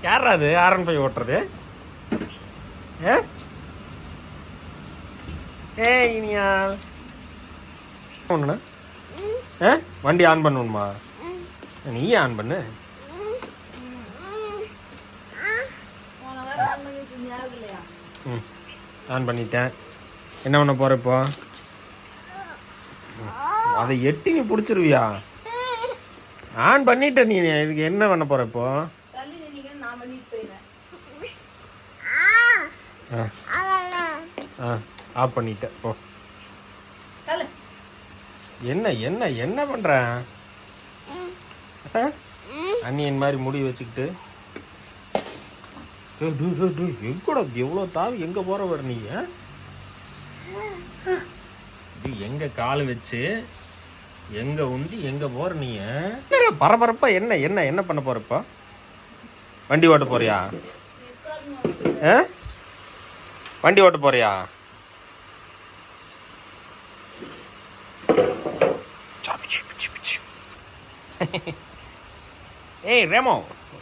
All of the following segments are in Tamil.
யாரா அது R15 ஓட்டுறது? இனியா ஒன்றுண்ணா வண்டி ஆன் பண்ணணுமா? நீயே ஆன் பண்ணு. ஆன் பண்ணிட்டேன். என்ன பண்ண போற இப்போ? அதை எட்டி நீ பிடிச்சிருவியா? ஆன் பண்ணிட்ட நீ. இதுக்கு என்ன பண்ண போற இப்போ? ஆஃப் பண்ணிட்ட போ. என்ன என்ன என்ன பண்ற? அண்ணியன் மாதிரி முடி வச்சுக்கிட்டு எங்கூட எவ்வளோ தாவி எங்க போற வர நீ? எங்க கால் வச்சு எங்க உந்தி எங்க போற நீ? பரபரப்பா என்ன என்ன என்ன பண்ண போறப்பா? வண்டி ஓட்ட போறியா? வண்டி ஓட்ட போறியா? ஏய் Remo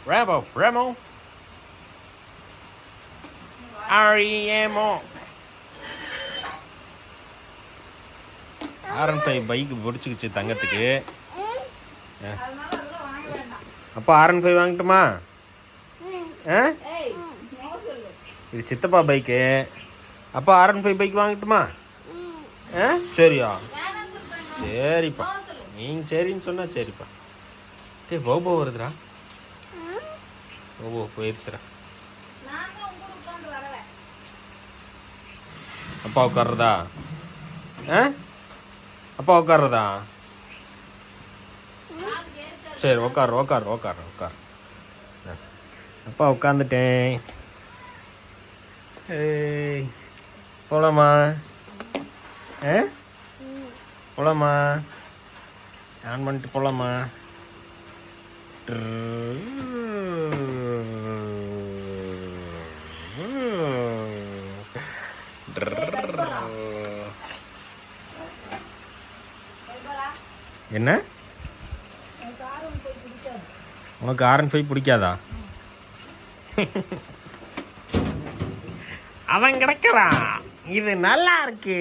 Remo Remo R-E-M-O R15 bike பிடிச்சிக்கிச்சு தங்கத்துக்கு. அப்போ R15 வாங்கட்டுமா? இது சித்தப்பா பைக்கு. அப்போ R15 பைக் வாங்கட்டுமா? சரியா? சரிப்பா, நீங்க சரின்னு சொன்னா சரிப்பா. டேய் போபோ வருதுடா. போபோ போயிருச்சுடா. அப்பா உட்கார்றதா? அப்பா உட்கார்றதா? சரி உட்கார் உட்கார் உட்கார் உட்கார். அப்பா உட்காந்துட்டேன். போலாமா? போலாமா? ஆன் பண்ணிட்டு போலாமா? என்ன உனக்கு R15 பிடிக்காதா? அவன் கிடக்கிறான். இது நல்லா இருக்கு.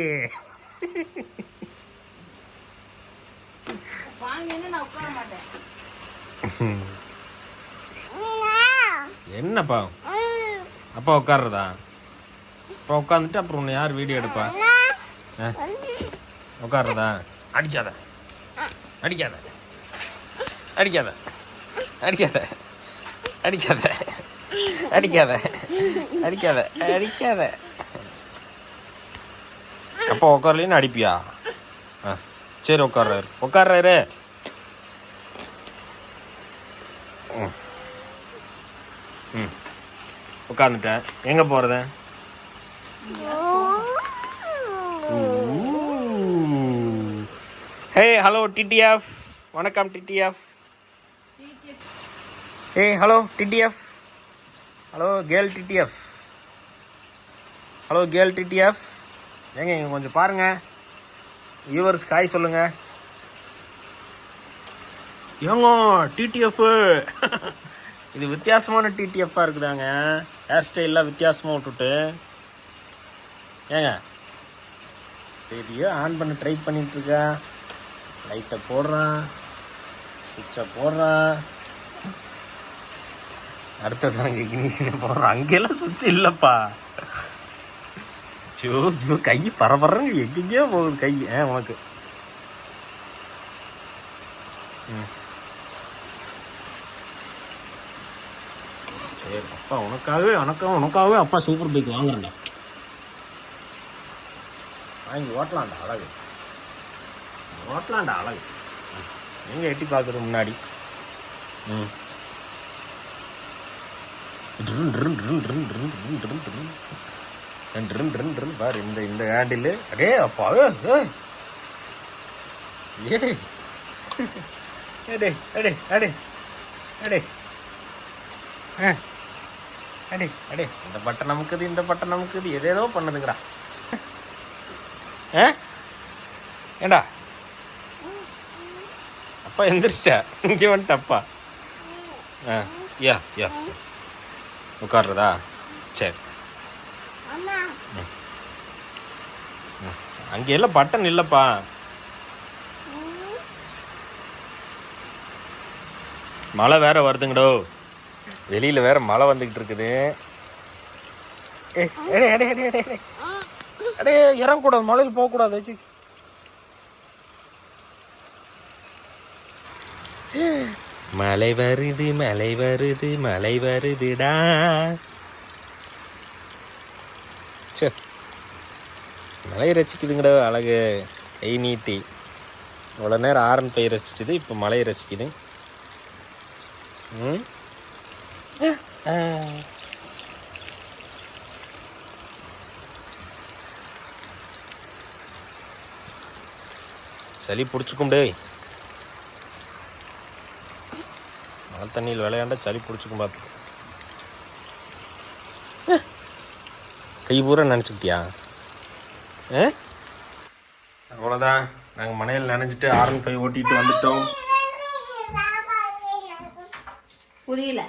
என்னப்பா? அப்பா உட்கார்றதா? அப்பா உட்காந்துட்டு அப்புறம் உன்னை யார் வீடியோ எடுப்பா? உட்கார்றதா? அடிக்காத அடிக்காத அடிக்காத அடிக்காத அடிக்காத அடிக்காத அடிக்காத அடிக்காத. அப்பா உட்காரலன்னு அடிப்பியா? சரி உட்கார்றாரு உட்கார்றாரு. உட்காந்துட்டேன். எங்க போறது? Hey hello TTF. வணக்கம் TTF. Hey hello TTF. Hello girl TTF. Hello girl TTF. ஏங்க இங்கே கொஞ்சம் பாருங்க. வியூவர்ஸ் காய் சொல்லுங்க. ஏங்க TTF இது வித்தியாசமான TTF-ஆ இருக்குதாங்க. ஹேர் ஸ்டைல்லாம் வித்தியாசமாக விட்டுட்டு ஏங்க ரேடியோ ஆன் பண்ண ட்ரை பண்ணிட்டு இருக்கா. லைட்டை போடுறான், சுவிட்சை போடுறான், அடுத்தது அங்கே இக்னிஷனை போடுறான். அங்கெல்லாம் சுவிட்ச் இல்லைப்பா. ஜோ ஜோ கை பரபரங்க எங்கெங்கேயோ போகுது கை. உனக்கு சரி அப்பா உனக்காகவே உனக்காகவே அப்பா சூப்பர் பைக் வாங்குறேன்டா. வாங்கி ஓட்டலாம்டா அழகு. ஓட்டலாம்டா அழகு. எங்க எட்டி பார்க்குறது முன்னாடி. பாரு இந்த ஹேண்டில். அடே அப்பா அடே அடே அடே அடே அடே அடே இந்த பட்டன் நமக்குது இந்த பட்டன் நமக்குது எதேதோ பண்ணுதுங்கடா. ஏண்டா அப்பா எந்திரிச்சிட்ட? இங்கே வந்துட்டு அப்பா யா யா உட்கார்றதா சரி. அங்கே எல்லாம் பட்டன் இல்லைப்பா. மழை வேற வருதுங்கடோ, வெளியில் வேற மழை வந்துக்கிட்டு இருக்குது. அடே இறங்கக்கூடாது, மழையில் போகக்கூடாது. மழை வருது மழை வருது மழை வருதுடா. சே மழை ரசிக்குதுங்கடா அழகு. கை நீட்டி இவ்வளோ நேரம் ஆரன் பை ரசிச்சுது, இப்போ மழையை ரசிக்குது. சளி பிடிச்சிக்கும்டே, மழை தண்ணியில் விளையாண்டா சளி பிடிச்சிக்கும் பார்த்து. கை பூரா நினச்சிக்கிட்டியா? அவ்வளோதான், நாங்கள் மனையில் நினைஞ்சிட்டு ஆரன் பை ஓட்டிட்டு வந்துட்டோம். புரியல.